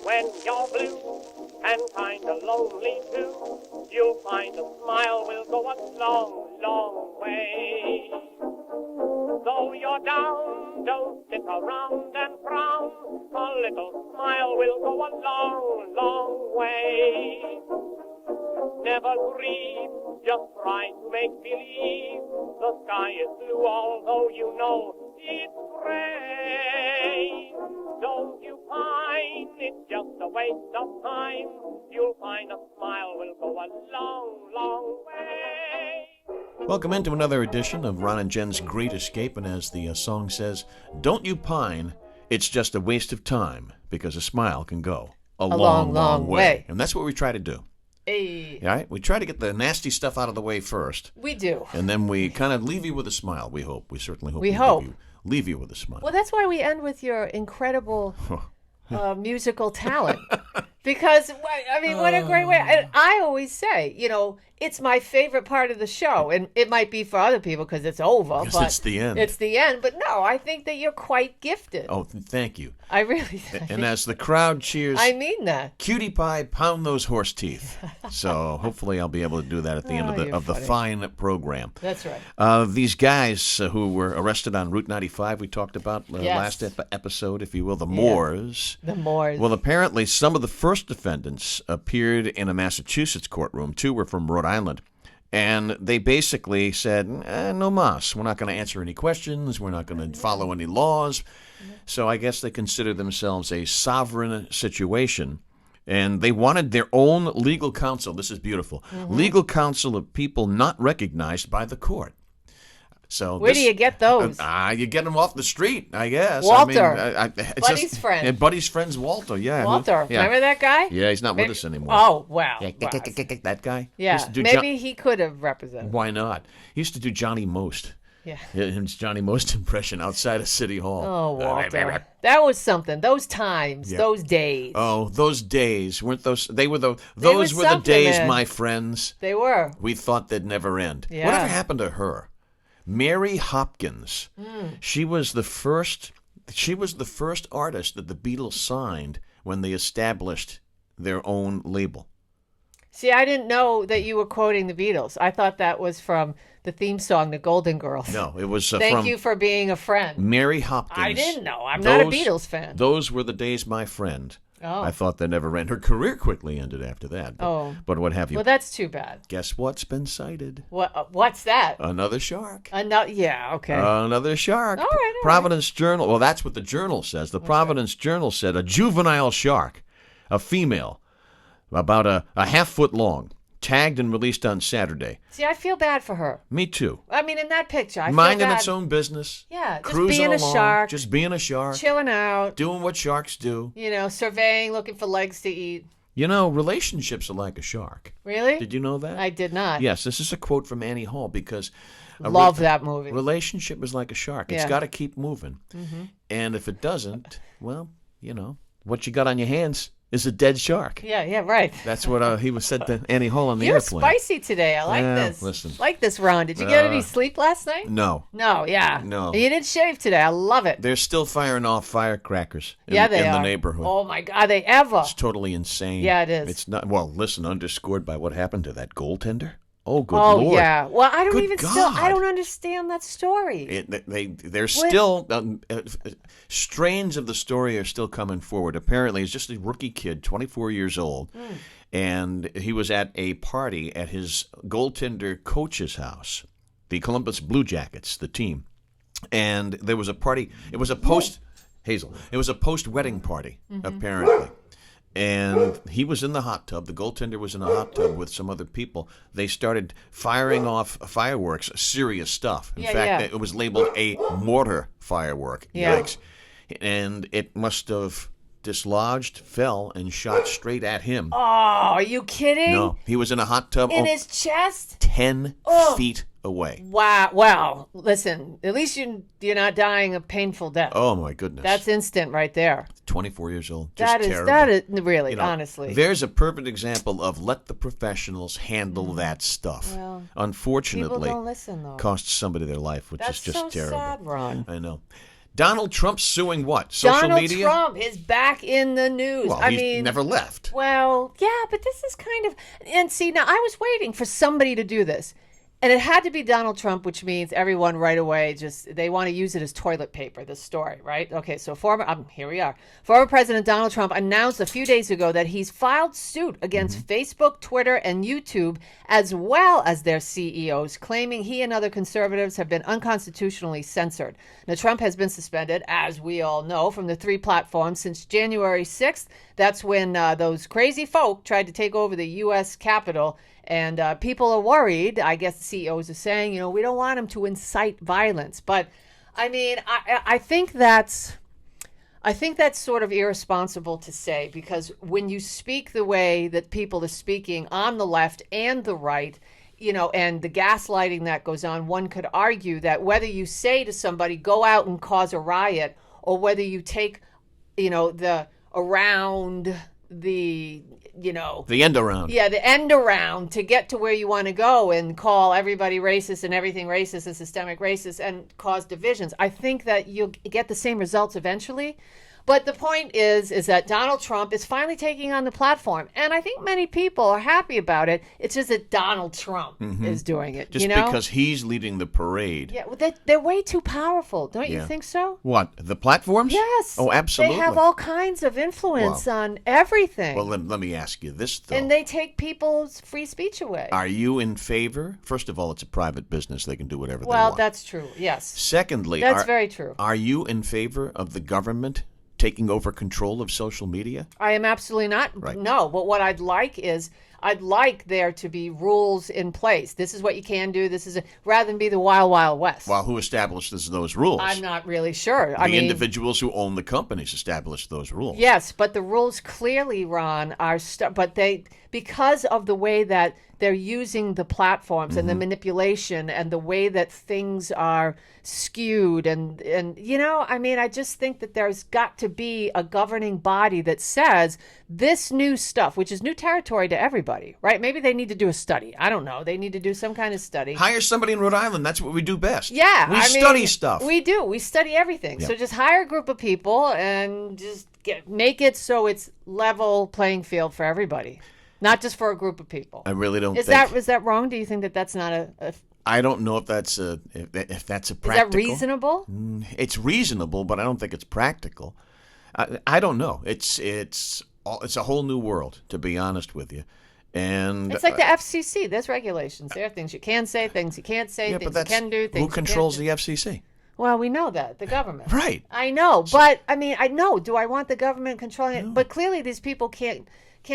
When you're blue and kinda lonely too, you'll find a smile will go a long, long way. Though you're down, don't sit around and frown. A little smile will go a long, long way. Never grieve, just try to make believe the sky is blue, although you know it's gray. Don't you pine, it's just a waste of time. You'll find a smile will go a long, long way. Welcome into another edition of Ron and Jen's Great Escape, and as the song says, don't you pine, it's just a waste of time, because a smile can go a long, long way. And that's what we try to do. Hey. All right? We try to get the nasty stuff out of the way first. We do. And then we kind of leave you with a smile, we hope. We certainly hope. We hope. Leave you with a smile. Well, that's why we end with your incredible musical talent. Because, I mean, what a great way. And I always say, you know, it's my favorite part of the show. And it might be for other people because it's over. Yes, but it's the end. It's the end. But no, I think that you're quite gifted. Oh, thank you. I really think. And as the crowd cheers, I mean that. Cutie Pie, pound those horse teeth. So hopefully I'll be able to do that at the end of the fine program. That's right. These guys who were arrested on Route 95, we talked about Yes. last episode, if you will, the Moors. The Moors. Well, apparently some of the first defendants appeared in a Massachusetts courtroom. Two were from Rhode Island. And they basically said, no mas. We're not going to answer any questions. We're not going to follow any laws. So I guess they consider themselves a sovereign situation. And they wanted their own legal counsel. This is beautiful. Mm-hmm. Legal counsel of people not recognized by the court. So where do you get those? You get them off the street, I guess. Walter. I mean, Buddy's friend. And Buddy's friend's Walter, yeah. Walter. Remember that guy? Yeah, he's not with us anymore. Oh, wow. Yeah, that guy? Yeah, maybe he could have represented. Why not? He used to do Johnny Most. Yeah. His Johnny Most impression outside of City Hall. Oh, Walter. That was something. Those times, those days. Oh, those days. Weren't those? Those were the days, man. My friends. They were. We thought they'd never end. Yeah. Whatever happened to her? Mary Hopkins. She was the first artist that the Beatles signed when they established their own label. See, I didn't know that you were quoting the Beatles. I thought that was from the theme song, The Golden Girls. No, it was Thank you for being a friend. Mary Hopkins. I didn't know. I'm not a Beatles fan. Those were the days, my friend. Oh. I thought they never ended. Her career quickly ended after that. But what have you? Well, that's too bad. Guess what's been cited? What's that? Another shark. Yeah, okay. Another shark. All right. Providence Journal. Well, that's what the Journal says. The Providence Journal said a juvenile shark, a female, about a half-foot long, tagged and released on Saturday. See, I feel bad for her. Me too. I mean, in that picture, I minding feel bad. Its own business. Yeah, just cruising being along, a shark. Just being a shark. Chilling out. Doing what sharks do. You know, surveying, looking for legs to eat. You know, relationships are like a shark. Really? Did you know that? I did not. Yes, this is a quote from Annie Hall because... Love that movie. Relationship is like a shark. It's got to keep moving. Mm-hmm. And if it doesn't, well, you know, what you got on your hands is a dead shark. Yeah, right. That's what he was said to Annie Hall on the You're airplane. Spicy today. I like this. Listen. Like this, Ron. Did you get any sleep last night? No. No, yeah. No. And you didn't shave today. I love it. They're still firing off firecrackers in the neighborhood. Oh, my God. Are they ever? It's totally insane. Yeah, it is. It's not. Well, listen, underscored by what happened to that goaltender. Oh, good Lord. Oh, yeah. Well, I don't God. I don't understand that story. They're still, strains of the story are still coming forward. Apparently, he's just a rookie kid, 24 years old, and he was at a party at his goaltender coach's house, the Columbus Blue Jackets, the team. And there was a party. It was a post-wedding party, apparently. And he was in the hot tub. The goaltender was in a hot tub with some other people. They started firing off fireworks, serious stuff. In fact, it was labeled a mortar firework. Yeah. Yikes. And it must have dislodged, fell, and shot straight at him. Oh, are you kidding? No, he was in a hot tub. In his chest? 10 feet away. Wow. Well, listen, at least you're not dying a painful death. Oh, my goodness. That's instant right there. 24 years old. Just terrible. That is really, honestly. There's a perfect example of let the professionals handle that stuff. Well, unfortunately, people don't listen, though. cost somebody their life, which is just so terrible. Sad, Ron. I know. Donald Trump suing what? Social media? Donald Trump is back in the news. Well, he's never left. Well, yeah, but this is kind of... And see, now I was waiting for somebody to do this. And it had to be Donald Trump, which means everyone right away they want to use it as toilet paper, this story, right? Okay, so here we are. Former President Donald Trump announced a few days ago that he's filed suit against Facebook, Twitter, and YouTube, as well as their CEOs, claiming he and other conservatives have been unconstitutionally censored. Now, Trump has been suspended, as we all know, from the 3 platforms since January 6th. That's when those crazy folk tried to take over the U.S. Capitol. And people are worried. I guess the CEOs are saying, we don't want him to incite violence. But I mean, I think that's sort of irresponsible to say, because when you speak the way that people are speaking on the left and the right, and the gaslighting that goes on, one could argue that whether you say to somebody, go out and cause a riot, or whether you take, the around the end around. Yeah, the end around to get to where you want to go and call everybody racist and everything racist and systemic racist and cause divisions. I think that you'll get the same results eventually. But the point is that Donald Trump is finally taking on the platform. And I think many people are happy about it. It's just that Donald Trump is doing it. Just because he's leading the parade. Yeah, well, they're way too powerful. Don't you think so? What, the platforms? Yes. Oh, absolutely. They have all kinds of influence on everything. Well, let me ask you this, though. And they take people's free speech away. Are you in favor? First of all, it's a private business. They can do whatever they want. Well, that's true, yes. Secondly, that's very true. Are you in favor of the government taking over control of social media? I am absolutely not. Right. No, but what I'd like there to be rules in place. This is what you can do. Rather than be the wild, wild west. Well, who establishes those rules? I'm not really sure. The individuals who own the companies establish those rules. Yes, but the rules clearly, Ron, because of the way that they're using the platforms and the manipulation and the way that things are skewed and I just think that there's got to be a governing body that says this new stuff, which is new territory to everybody, right? Maybe they need to do a study. I don't know. They need to do some kind of study. Hire somebody in Rhode Island. That's what we do best. Yeah. We study stuff. We do. We study everything. Yep. So just hire a group of people and just make it so it's level playing field for everybody. Not just for a group of people. I really don't think. Is that wrong? Do you think that that's not a I don't know if that's a practical. Is that reasonable? It's reasonable, but I don't think it's practical. I don't know. It's a whole new world, to be honest with you. And it's like the FCC. There's regulations. There are things you can say, things you can't say, things you can do, things who controls you can't the FCC? Well, we know that. The government. Right. I know. But, I know. Do I want the government controlling it? But clearly these people can't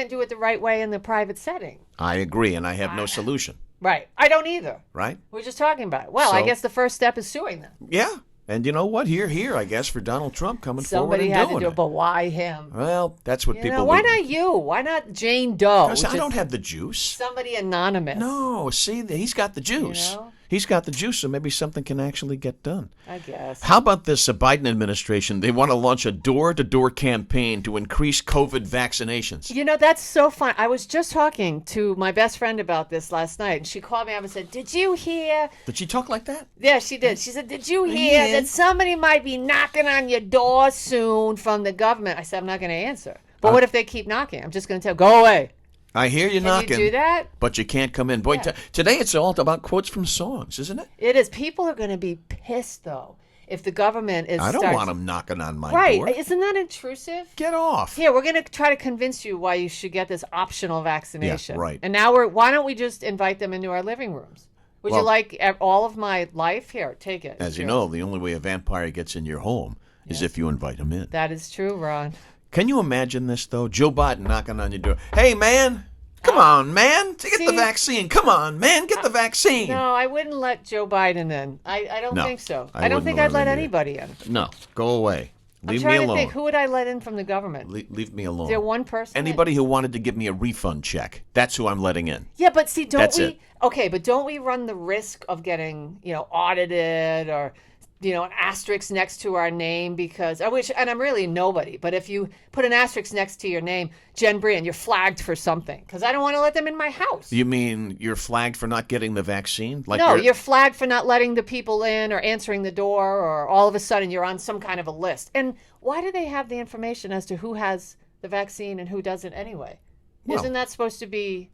do it the right way in the private setting. I agree, and I have no solution. Right. I don't either. Right. We're just talking about it. Well, I guess the first step is suing them. Yeah. And you know what? Here, I guess, for Donald Trump coming forward and doing it. Somebody had to do it, but why him? Well, that's what people... Why not you? Why not Jane Doe? Because I don't have the juice. Somebody anonymous. No, see, he's got the juice. He's got the juice, so maybe something can actually get done. I guess. How about this Biden administration? They want to launch a door-to-door campaign to increase COVID vaccinations. That's so fun. I was just talking to my best friend about this last night, and she called me up and said, did you hear? Did she talk like that? Yeah, she did. She said, did you hear that somebody might be knocking on your door soon from the government? I said, I'm not going to answer. But what if they keep knocking? I'm just going to tell, go away. I hear you knocking. Can you do that? But you can't come in. Boy, today it's all about quotes from songs, isn't it? It is. People are going to be pissed, though, if the government is... I don't want them knocking on my door. Right. Isn't that intrusive? Get off. Here, we're going to try to convince you why you should get this optional vaccination. Yeah, right. And now why don't we just invite them into our living rooms? Would you like all of my life? Here, take it. As you know, the only way a vampire gets in your home is if you invite him in. That is true, Ron. Can you imagine this, though? Joe Biden knocking on your door. Hey, man. Come on, man. Get the vaccine. Come on, man. Get the vaccine. No, I wouldn't let Joe Biden in. I don't think so. I don't think I'd let anybody in. No. Go away. Leave me alone. I'm trying to think. Who would I let in from the government? Leave me alone. Is there one person? Anybody who wanted to give me a refund check. That's who I'm letting in. Yeah, but see, don't we... It. Okay, but don't we run the risk of getting, audited or an asterisk next to our name because and I'm really nobody, but if you put an asterisk next to your name, Jen Brien, you're flagged for something because I don't want to let them in my house. You mean you're flagged for not getting the vaccine? No, you're flagged for not letting the people in or answering the door, or all of a sudden you're on some kind of a list. And why do they have the information as to who has the vaccine and who doesn't anyway? Well, isn't that supposed to be,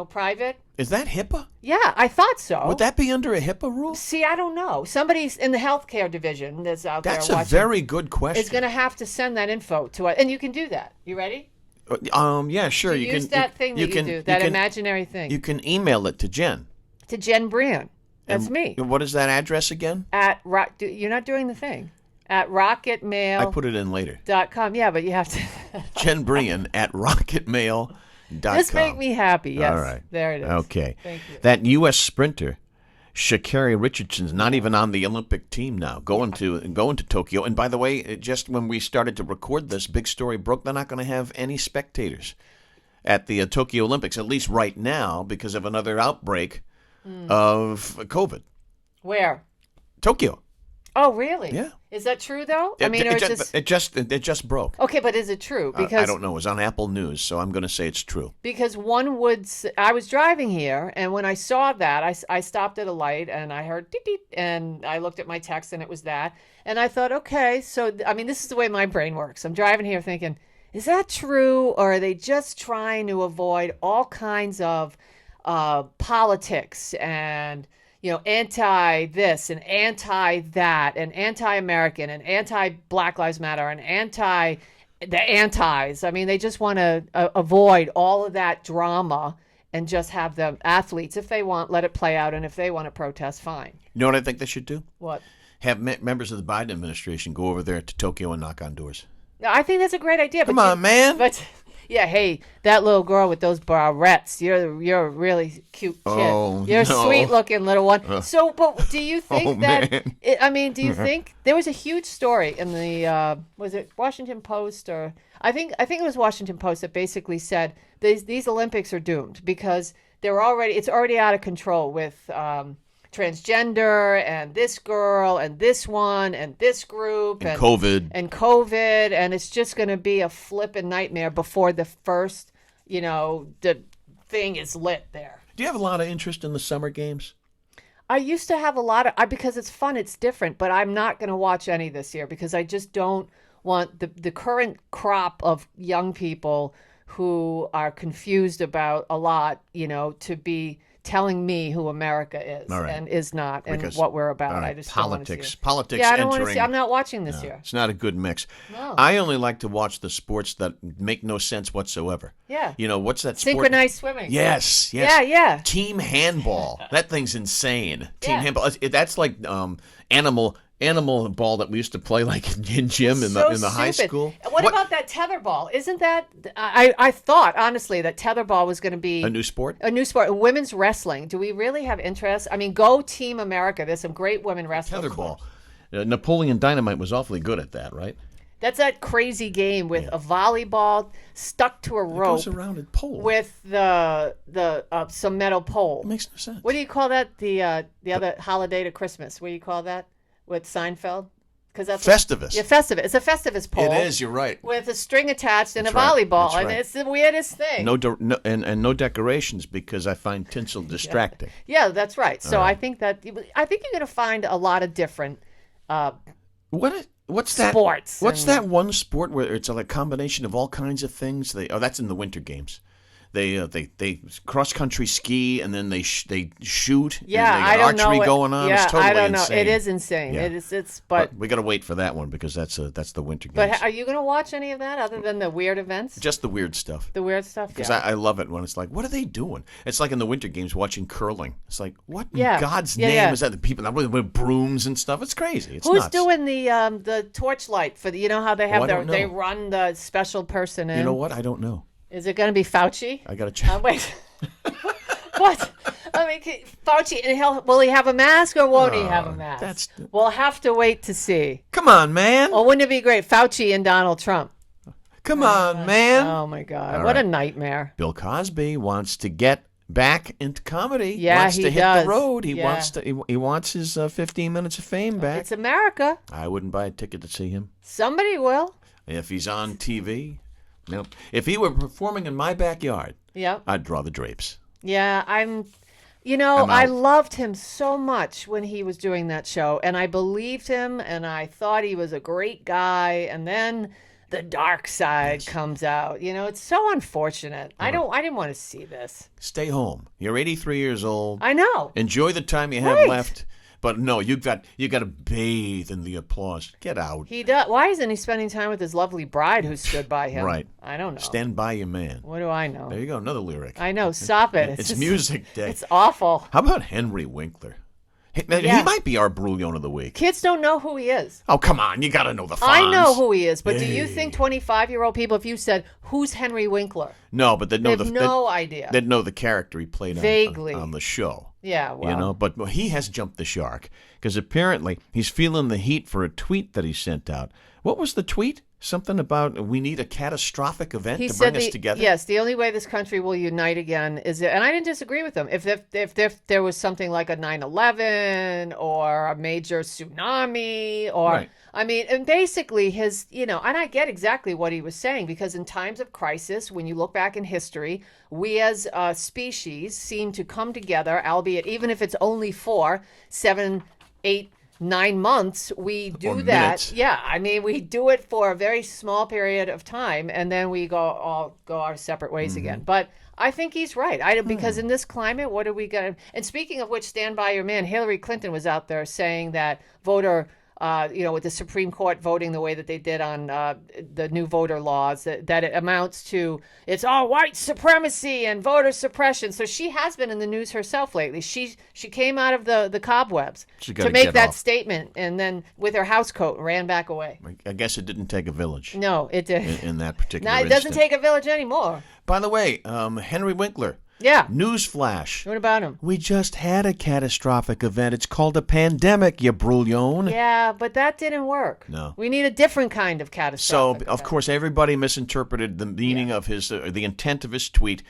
private? Is that HIPAA? Yeah, I thought so. Would that be under a HIPAA rule? See, I don't know. Somebody's in the healthcare division that's out there watching. That's a very good question. Is going to have to send that info to us. And you can do that. You ready? Yeah, sure. You use that thing that you do, that imaginary thing. You can email it to Jen. To Jen Brien. That's me. What is that address again? You're not doing the thing. At rocketmail. I put it in later. .com. Yeah, but you have to. Jen Brien at rocketmail.com. Just make me happy. Yes. All right. There it is. Okay. Thank you. That U.S. sprinter, Sha'Carri Richardson's not even on the Olympic team now, going to Tokyo. And by the way, just when we started to record this, big story broke. They're not going to have any spectators at the Tokyo Olympics, at least right now, because of another outbreak of COVID. Where? Tokyo. Oh, really? Yeah. Is that true, though? It just broke. Okay, but is it true? Because I don't know. It was on Apple News, so I'm going to say it's true. Because I was driving here, and when I saw that, I stopped at a light, and I heard deet, deet, and I looked at my text, and it was that. And I thought, okay, so, this is the way my brain works. I'm driving here thinking, is that true, or are they just trying to avoid all kinds of politics and anti this and anti that and anti-American and anti-Black Lives Matter and the antis. They just want to avoid all of that drama and just have the athletes, if they want, let it play out. And if they want to protest, fine. You know what I think they should do? What? Have members of the Biden administration go over there to Tokyo and knock on doors. I think that's a great idea. Come on, man. But yeah, hey, that little girl with those barrettes, you're a really cute kid. Oh, you're no. a sweet-looking little one. So, but do you think Oh, man. do you think there was a huge story in the was it Washington Post, or I think it was Washington Post, that basically said these Olympics are doomed because it's already out of control with transgender and this girl and this one and this group and COVID and it's just going to be a flippin' nightmare before the first the thing is lit there. Do you have a lot of interest in the summer games? I used to have a lot of because it's fun, it's different, but I'm not going to watch any this year because I just don't want the current crop of young people who are confused about a lot to be telling me who America is and is not, and what we're about. Right. I just politics. Yeah, I don't want to see. I'm not watching this year. It's not a good mix. No. I only like to watch the sports that make no sense whatsoever. Yeah. What's that sport? Synchronized swimming. Yes. Yeah. Team handball. That thing's insane. Team Yeah. handball. That's like animal ball that we used to play like in gym in the high school. What about that tetherball? Isn't that I thought honestly that tetherball was going to be a new sport? A new sport. Women's wrestling. Do we really have interest? Go Team America. There's some great women wrestlers. Tetherball. Napoleon Dynamite was awfully good at that, right? That's that crazy game with a volleyball stuck to a rope. It goes around a pole with some metal pole. It makes no sense. What do you call that? The other holiday to Christmas. What do you call that with Seinfeld? Because that's Festivus. Festivus. It's a Festivus pole. It is. You're right. With a string attached and That's a volleyball, right. and it's the weirdest thing. No decorations because I find tinsel distracting. Yeah, that's right. So I think you're going to find a lot of different. What's that? Sports. What's that one sport where it's a combination of all kinds of things? That's in the Winter Games. They cross country ski and then they shoot. Yeah, and I don't know. Archery going on. Yeah, it's totally I don't know. insane. It is insane. Yeah. But we got to wait for that one because that's the Winter Games. But are you going to watch any of that other than the weird events? Just the weird stuff. The weird stuff. Because yeah. I love it when it's like, what are they doing? It's like in the Winter Games watching curling. It's like, what in God's name is that? The people with brooms and stuff. It's crazy. It's Who's nuts. doing the torchlight for the? How they have they run the special person in. You know what? I don't know. Is it going to be Fauci? I got to check. Wait. What? Fauci, and will he have a mask or won't he have a mask? We'll have to wait to see. Come on, man. Well, wouldn't it be great? Fauci and Donald Trump. Come on, man. Oh, my God. What a nightmare. Bill Cosby wants to get back into comedy. Yeah, wants he to hit does. the road. He Yeah. wants to. He wants his 15 minutes of fame back. It's America. I wouldn't buy a ticket to see him Somebody will. if he's on TV. No, if he were performing in my backyard, Yep. I'd draw the drapes. Yeah, I'm I out. loved him so much when he was doing that show, and I believed him, and I thought he was a great guy, and then the dark side comes out. It's so unfortunate. I didn't want to see this. Stay home. You're 83 years old. I know. Enjoy the time you have Right. left. But no, you got to bathe in the applause. Get out. He does. Why isn't he spending time with his lovely bride who stood by him? Right. I don't know. Stand by your man. What do I know? There you go, another lyric. I know. Stop it. It's just- music day. It's awful. How about Henry Winkler? He Yeah. might be our Brouillon of the week. Kids don't know who he is. Oh, come on. You got to know the Fonz. I know who he is, but do you Hey. think 25-year-old people, if you said, who's Henry Winkler? No, but they'd They know have no idea. They'd know the character he played Vaguely. on the show. Yeah, well. But he has jumped the shark because apparently he's feeling the heat for a tweet that he sent out. What was the tweet? Something about we need a catastrophic event He to said bring us together? Yes, the only way this country will unite again is, and I didn't disagree with him, if there was something like a 9/11 or a major tsunami or, Right. and basically his, and I get exactly what he was saying, because in times of crisis, when you look back in history, we as a species seem to come together, albeit even if it's only for 7, 8, 9 months, we do Or that. minutes. Yeah, we do it for a very small period of time, and then we all go our separate ways again. But I think he's right. Because in this climate, what are we going to... And speaking of which, stand by your man. Hillary Clinton was out there saying that voter... with the Supreme Court voting the way that they did on the new voter laws, that it amounts to, it's all white supremacy and voter suppression. So she has been in the news herself lately. She came out of the cobwebs She to gotta make get that off. statement, and then with her house coat ran back away. I guess it didn't take a village No, it did. in that particular Now it doesn't instant. take a village anymore. By the way, Henry Winkler, Yeah. newsflash. What about him? We just had a catastrophic event. It's called a pandemic, you brouillon. Yeah, but that didn't work. No. We need a different kind of So, catastrophic. of course, everybody misinterpreted the meaning of his, the intent of his tweet,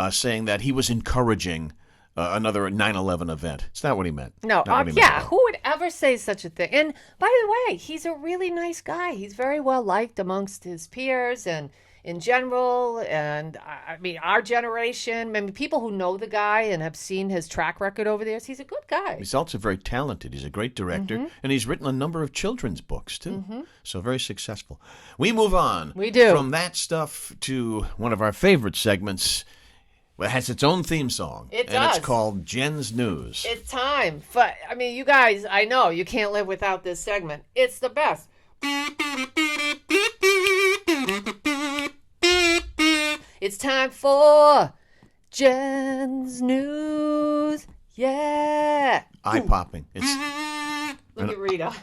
saying that he was encouraging another 9/11 event. It's not what he meant. No, Not what he meant at all. who would ever say such a thing? And by the way, he's a really nice guy. He's very well liked amongst his peers and in general. And our generation, people who know the guy and have seen his track record over the years, he's a good guy. He's also very talented. He's a great director, Mm-hmm. and he's written a number of children's books, too. So very successful. We move on. We do. From that stuff to one of our favorite segments. It has its own theme song. It And does. it's called Jen's News. It's time. But you guys, I know you can't live without this segment. It's the best. It's time for Jen's News. Yeah. Eye-popping. It's Look at Rita.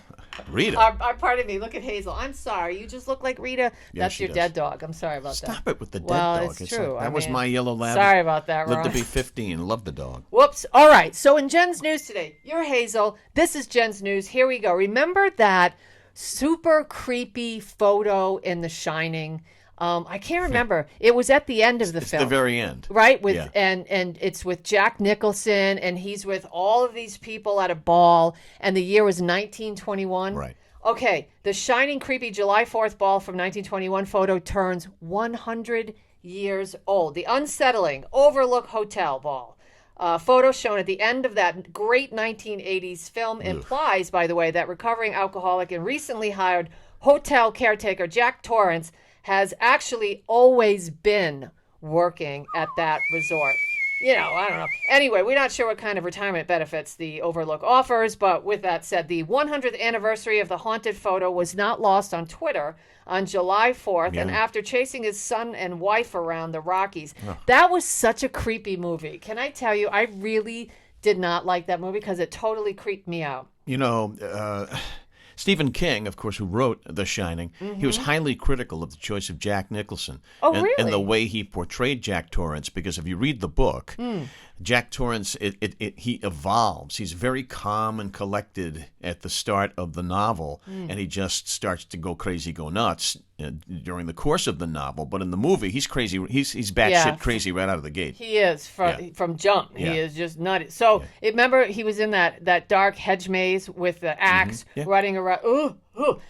Rita. Pardon me. Look at Hazel. I'm sorry. You just look like Rita. Yeah, That's she your does. dead dog. I'm sorry about that. Stop it with the dead Well, dog. it's true. That was my yellow lab. Sorry about that, Lived to Ron. be 15. Love the dog. Whoops. All right. So in Jen's News today, you're Hazel. This is Jen's News. Here we go. Remember that super creepy photo in The Shining? I can't remember. It was at the end of the It's film. the very end. Right, with Yeah. and it's with Jack Nicholson, and he's with all of these people at a ball, and the year was 1921. Right. Okay, the shining, creepy July 4th ball from 1921 photo turns 100 years old. The unsettling Overlook Hotel ball. Photo shown at the end of that great 1980s film implies, by the way, that recovering alcoholic and recently hired hotel caretaker Jack Torrance has actually always been working at that resort. I don't know. Anyway, we're not sure what kind of retirement benefits the Overlook offers, but with that said, the 100th anniversary of the haunted photo was not lost on Twitter on July 4th, and after chasing his son and wife around the Rockies. That was such a creepy movie. Can I tell you, I really did not like that movie because it totally creeped me out. Stephen King, of course, who wrote The Shining, he was highly critical of the choice of Jack Nicholson. Oh, and really? the way he portrayed Jack Torrance, because if you read the book, Jack Torrance, he evolves. He's very calm and collected at the start of the novel, and he just starts to go crazy, go nuts during the course of the novel. But in the movie, he's crazy. He's batshit crazy right out of the gate. He is from jump. Yeah. He is just nutty. So remember, he was in that dark hedge maze with the axe running around. Ooh.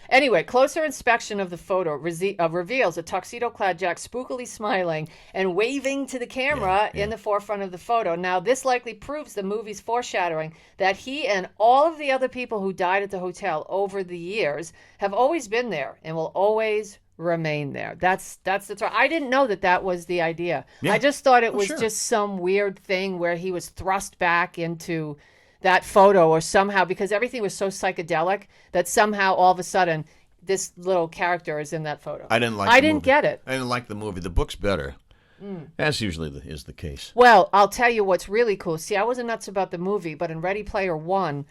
Anyway, closer inspection of the photo reveals a tuxedo-clad Jack spookily smiling and waving to the camera in the forefront of the photo. Now, this likely proves the movie's foreshadowing that he and all of the other people who died at the hotel over the years have always been there and will always remain there. That's the truth. I didn't know that was the idea. Yeah. I just thought it was just some weird thing where he was thrust back into that photo, or somehow, because everything was so psychedelic that somehow all of a sudden this little character is in that photo. I didn't get it. I didn't like the movie. The book's better, as usually is the case. Well, I'll tell you what's really cool. See, I wasn't nuts about the movie, but in Ready Player One,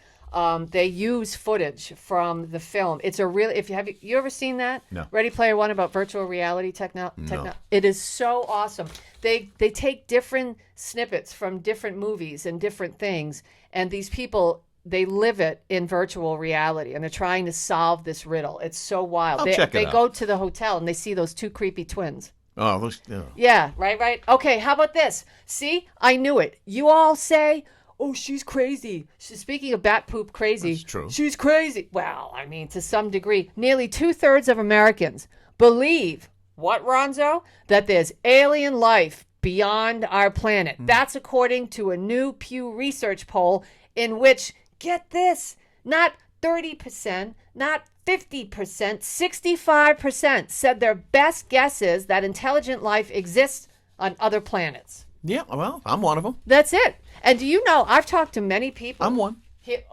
they use footage from the film. It's a really, have you ever seen that? No. Ready Player One, about virtual reality technology. It is so awesome. They take different snippets from different movies and different things, and these people, they live it in virtual reality, and they're trying to solve this riddle. It's so wild. They go to the hotel and they see those two creepy twins. Oh, those. Yeah, right. Okay, how about this? See, I knew it. You all say, "Oh, she's crazy." Speaking of bat poop crazy, that's true. She's crazy. Well, I mean, to some degree, nearly 2/3 of Americans believe what, Ronzo? That there's alien life beyond our planet. That's according to a new Pew Research poll in which, get this, not 30%, not 50%, 65% said their best guess is that intelligent life exists on other planets. Yeah, well, I'm one of them. That's it. And do you know, I've talked to many people. I'm one.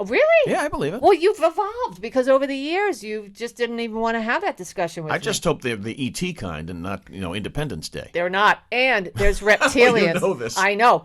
Really? Yeah, I believe it. Well, you've evolved, because over the years you just didn't even want to have that discussion with me. I just hope they're the ET kind and not, Independence Day. They're not. And there's reptilians. You know this. I know.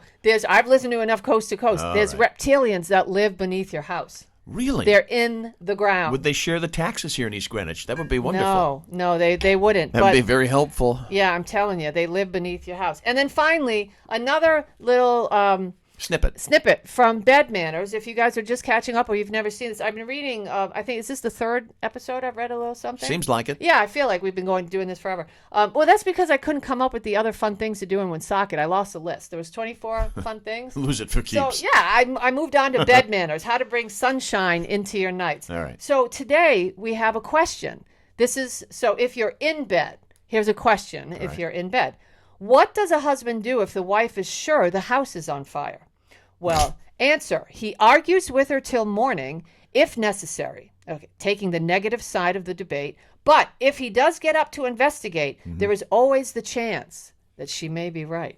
I've listened to enough Coast to Coast. There's right. reptilians that live beneath your house. Really? They're in the ground. Would they share the taxes here in East Greenwich? That would be wonderful. No, they wouldn't. That would be very helpful. Yeah, I'm telling you, they live beneath your house. And then finally, another little snippet from Bed Manners. If you guys are just catching up or you've never seen this, I've been reading, I think, is this the third episode? I've read a little something. Seems like it. Yeah, I feel like we've been doing this forever. Well, that's because I couldn't come up with the other fun things to do in Woonsocket. I lost the list. There was 24 fun things. Lose it for keeps. So, yeah, I moved on to Bed Manners, how to bring sunshine into your nights. All right. So today we have a question. So if you're in bed, here's a question. If you're in bed, what does a husband do if the wife is sure the house is on fire? Well, answer, he argues with her till morning, if necessary, taking the negative side of the debate. But if he does get up to investigate, there is always the chance that she may be right.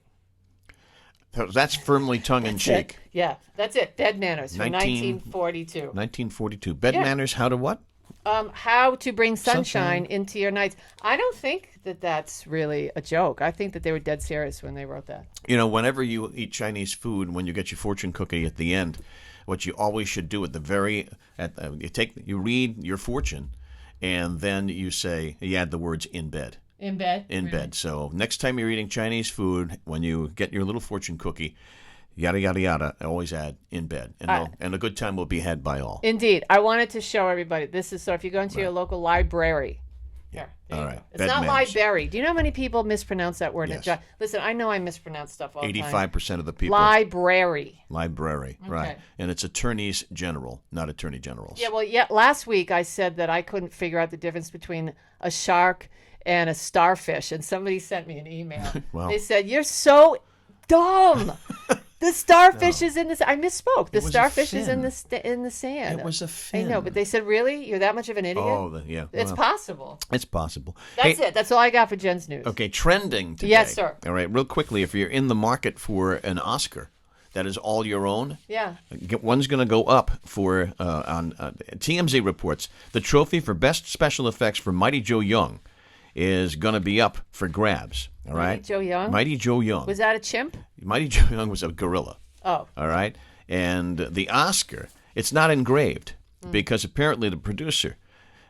That's firmly tongue-in-cheek. Yeah, that's it. Bed Manners from 1942. 1942. Bed Manners, how to what? How to bring sunshine into your nights. I don't think that's really a joke. I think that they were dead serious when they wrote that. Whenever you eat Chinese food, when you get your fortune cookie at the end, what you always should do you read your fortune, and then you add the words "in bed." In bed. In bed. So next time you're eating Chinese food, when you get your little fortune cookie, yada, yada, yada, always add "in bed." And a good time will be had by all. Indeed. I wanted to show everybody. This is, so if you go into your local library. Yeah. All right. It's not library. Do you know how many people mispronounce that word? Yes. Listen, I know I mispronounce stuff all the time. 85% of the people. Library, right. And it's attorneys general, not attorney generals. Yeah, well, last week I said that I couldn't figure out the difference between a shark and a starfish, and somebody sent me an email. Wow. They said, "You're so dumb." The starfish is in the. I misspoke. The starfish is in the sand. It was a fin. I know, but they said, "Really? You're that much of an idiot?" Oh, yeah. It's possible. It's possible. That's it. That's all I got for Jen's news. Okay, trending today. Yes, sir. All right, real quickly, if you're in the market for an Oscar that is all your own, one's going to go up for on TMZ reports the trophy for best special effects for Mighty Joe Young is going to be up for grabs. All right. Mighty Joe Young? Mighty Joe Young. Was that a chimp? Mighty Joe Young was a gorilla. Oh. All right. And the Oscar, it's not engraved because apparently the producer,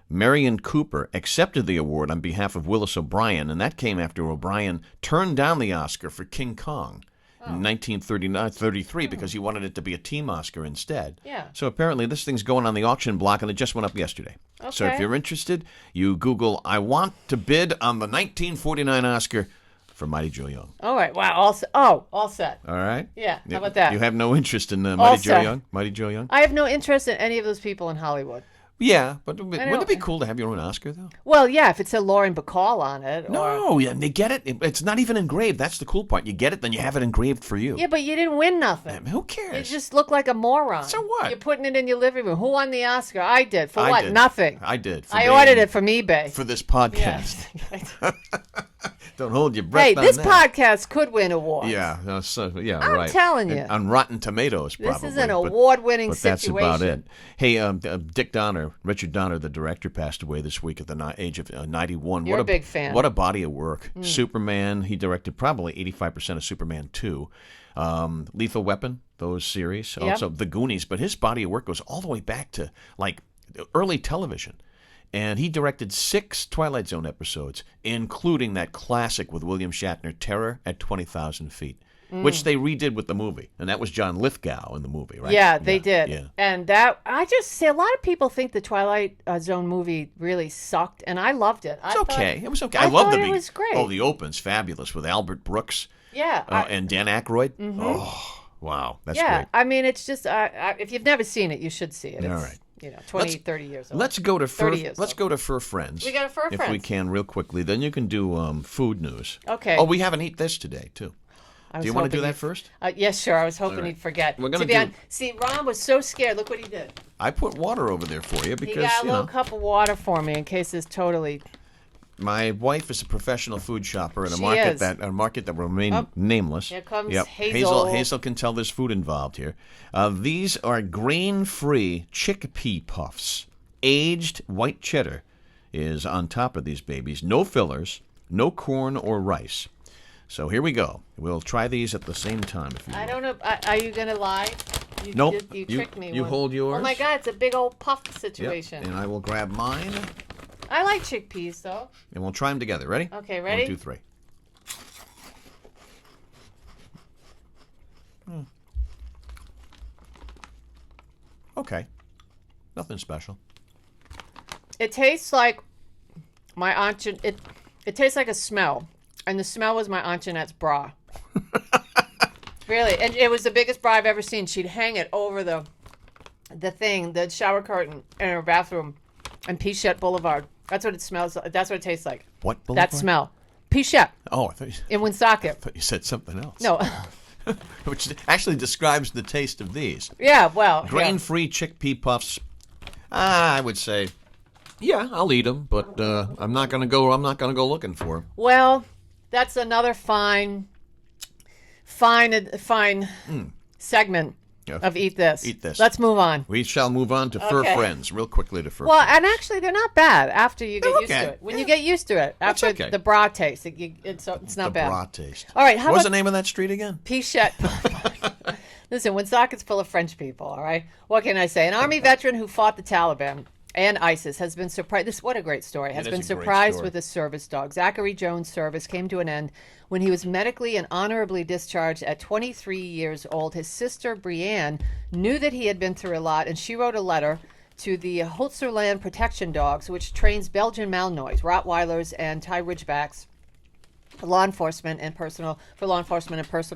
Marion Cooper, accepted the award on behalf of Willis O'Brien, and that came after O'Brien turned down the Oscar for King Kong. in 1933 because he wanted it to be a team Oscar instead. Yeah. So apparently this thing's going on the auction block, and it just went up yesterday. Okay. So if you're interested, you Google, I want to bid on the 1949 Oscar for Mighty Joe Young. All right. Wow. All set. All right? Yeah. How about that? You have no interest in All Mighty Joe set. Young? Mighty Joe Young? I have no interest in any of those people in Hollywood. Yeah, but wouldn't it be cool to have your own Oscar, though? Well, yeah, if it said Lauren Bacall on it. No, yeah, they get it. It's not even engraved. That's the cool part. You get it, then you have it engraved for you. Yeah, but you didn't win nothing. Who cares? You just look like a moron. So what? You're putting it in your living room. Who won the Oscar? I did. For I what? did. Nothing. I did. I ordered it from eBay. For this podcast. Yes. Don't hold your breath Hey, on this that. podcast could win awards. Yeah, I'm right. telling you. On Rotten Tomatoes, probably. This is an award-winning but that's situation. about it. Hey, Dick Donner, Richard Donner, the director, passed away this week at the age of 91. You're a big fan. What a body of work. Superman, he directed probably 85% of Superman 2. Lethal Weapon, those series. Yep. Also The Goonies. But his body of work goes all the way back to, like, early television. And he directed 6 Twilight Zone episodes, including that classic with William Shatner, Terror at 20,000 Feet, which they redid with the movie. And that was John Lithgow in the movie, right? Yeah, they did. Yeah. And that, I just say, a lot of people think the Twilight Zone movie really sucked, and I loved it. It's okay. It was okay. I love thought the it beginning. was great. Oh, the open's fabulous with Albert Brooks Yeah. and Dan Aykroyd. Oh, wow. That's yeah. great. I mean, it's just, if you've never seen it, you should see it. All It's, right. 30 years old. Let's go to 30 years let's old. go to Fur Friends. We go to Fur if Friends. we can, real quickly. Then you can do food news. Okay. Oh, we haven't eaten this today, too. I was Do you want to hoping do that you'd- first? Yes, sure. I was hoping All right. he'd forget. We're gonna To be do- honest, see, Ron was so scared. Look what he did. I put water over there for you because, He got a you little know, cup of water for me in case it's totally... my wife is a professional food shopper in a She market is. that will remain nameless. Here comes Yep. Hazel. Hazel can tell there's food involved here. These are grain-free chickpea puffs. Aged white cheddar is on top of these babies. No fillers, no corn or rice. So here we go. We'll try these at the same time. If you I want. don't know. Are you going to lie? Nope. You You- tricked me. you hold yours. Oh, my God. It's a big old puff Yep. situation. And I will grab mine, I like chickpeas, though. and we'll try them together. Ready? Okay, ready? 1, 2, 3. Okay. Nothing special. It tastes like my Aunt It tastes like a smell. And the smell was my Aunt Jeanette's bra. Really. And it was the biggest bra I've ever seen. She'd hang it over the shower curtain in her bathroom on Pichette Boulevard. That's what it smells like. That's what it tastes like. What boulevard? That smell. Pichette Oh, in Woonsocket. thought you said something else. No. Which actually describes the taste of these. Yeah, well. yeah. Grain-free chickpea puffs. I would say, yeah, I'll eat them, but I'm not gonna go looking for them. Well, that's another fine segment Yeah. of Eat This. Eat This. Let's move on. We shall move on to Fur Okay. Friends real quickly to Fur Well, Friends. and actually, they're not bad after you get They're used okay. to it. When Yeah. you get used to it, That's after okay. the bra taste, it's not The bad. bra taste. All right, how What was the about name of that street again? Pichette? Listen, Woonsocket's full of French people, all right? What can I say? An Army veteran who fought the Taliban and ISIS has been surprised. What a great story. Has It been is a great surprised story. with a service dog. Zachary Jones' service came to an end when he was medically and honorably discharged at 23 years old. His sister, Brienne, knew that he had been through a lot, and she wrote a letter to the Holzerland Protection Dogs, which trains Belgian Malinois, Rottweilers, and Thai Ridgebacks for law enforcement and personal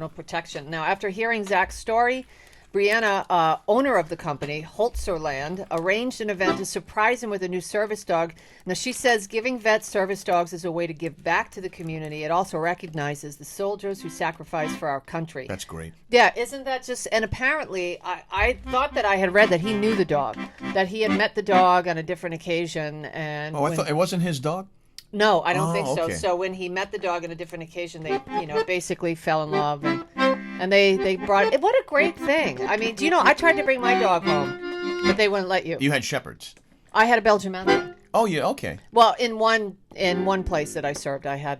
protection. Now, after hearing Zach's story, Brianna, owner of the company, Holzerland, arranged an event to surprise him with a new service dog. Now, she says giving vets service dogs is a way to give back to the community. It also recognizes the soldiers who sacrifice for our country. That's great. Yeah, isn't that just... And apparently, I thought that I had read that he knew the dog, that he had met the dog on a different occasion. And Oh, I thought it wasn't his dog? no, I don't think so. okay. So when he met the dog on a different occasion, they, basically fell in love, and they brought. What a great thing! I mean, do you know? I tried to bring my dog home, but they wouldn't let you. You had shepherds. I had a Belgian Malinois. Oh, yeah, okay. Well, in one place that I served, I had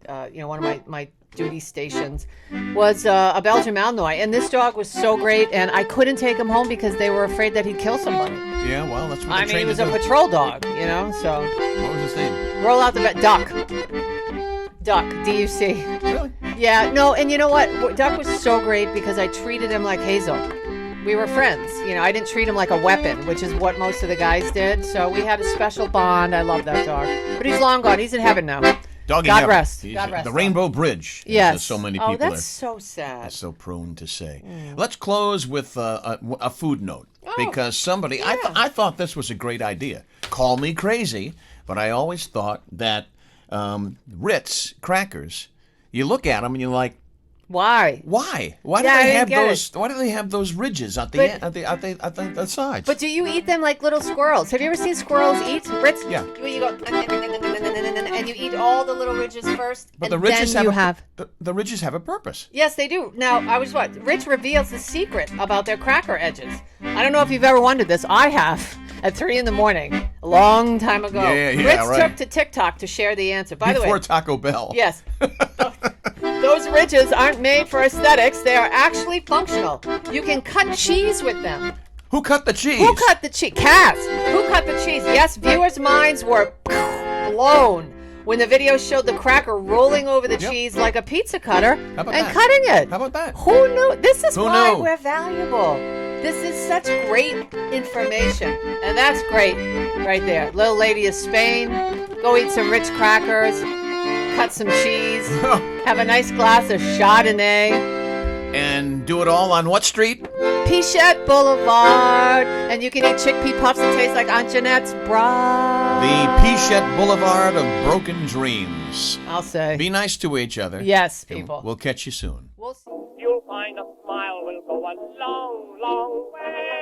one of my duty stations was a Belgian Malinois, and this dog was so great, and I couldn't take him home because they were afraid that he'd kill somebody. Yeah, well, that's what I they're mean, he trained was to a do. patrol dog, so. What was his name? Roll out the Duck. Duck, D-U-C. Really? Yeah, no, and you know what? Duck was so great because I treated him like Hazel. We were friends. I didn't treat him like a weapon, which is what most of the guys did. So we had a special bond. I love that dog. But he's long gone. He's in heaven now. Doggy God heaven. rest. God rest. The Rainbow Bridge. Yes. As so many people that's so sad. are so prone to say. Let's close with a food note. Because somebody, yeah. I thought this was a great idea. Call me crazy, but I always thought that Ritz crackers, you look at them and you're like, why? Why? Why do Yeah, I they didn't have get those? Why do they have those ridges at the sides? But do you eat them like little squirrels? Have you ever seen squirrels eat Ritz? Yeah. You go and you eat all the little ridges first. But and the ridges then have the ridges have a purpose. Yes, they do. Now, Rich reveals the secret about their cracker edges. I don't know if you've ever wondered this. I have. At 3 a.m, a long time ago. Yeah, Rich right. took to TikTok to share the answer. By the way, Before Taco Bell. yes. Those ridges aren't made for aesthetics. They are actually functional. You can cut cheese with them. Who cut the cheese? Who cut the cheese? Cats. Who cut the cheese? Yes, viewers' minds were blown when the video showed the cracker rolling over the cheese like a pizza cutter and cutting it. How about that? Who knew? This is Who why knew? we're valuable. This is such great information. And that's great right there. Little lady of Spain, go eat some rich crackers, cut some cheese, have a nice glass of Chardonnay. And do it all on what street? Pichette Boulevard. And you can eat chickpea puffs that taste like Aunt Jeanette's bra. The Pichette Boulevard of broken dreams. I'll say. Be nice to each other. Yes, And people. We'll catch you soon. We'll see. You'll find a smile will go a long, long way.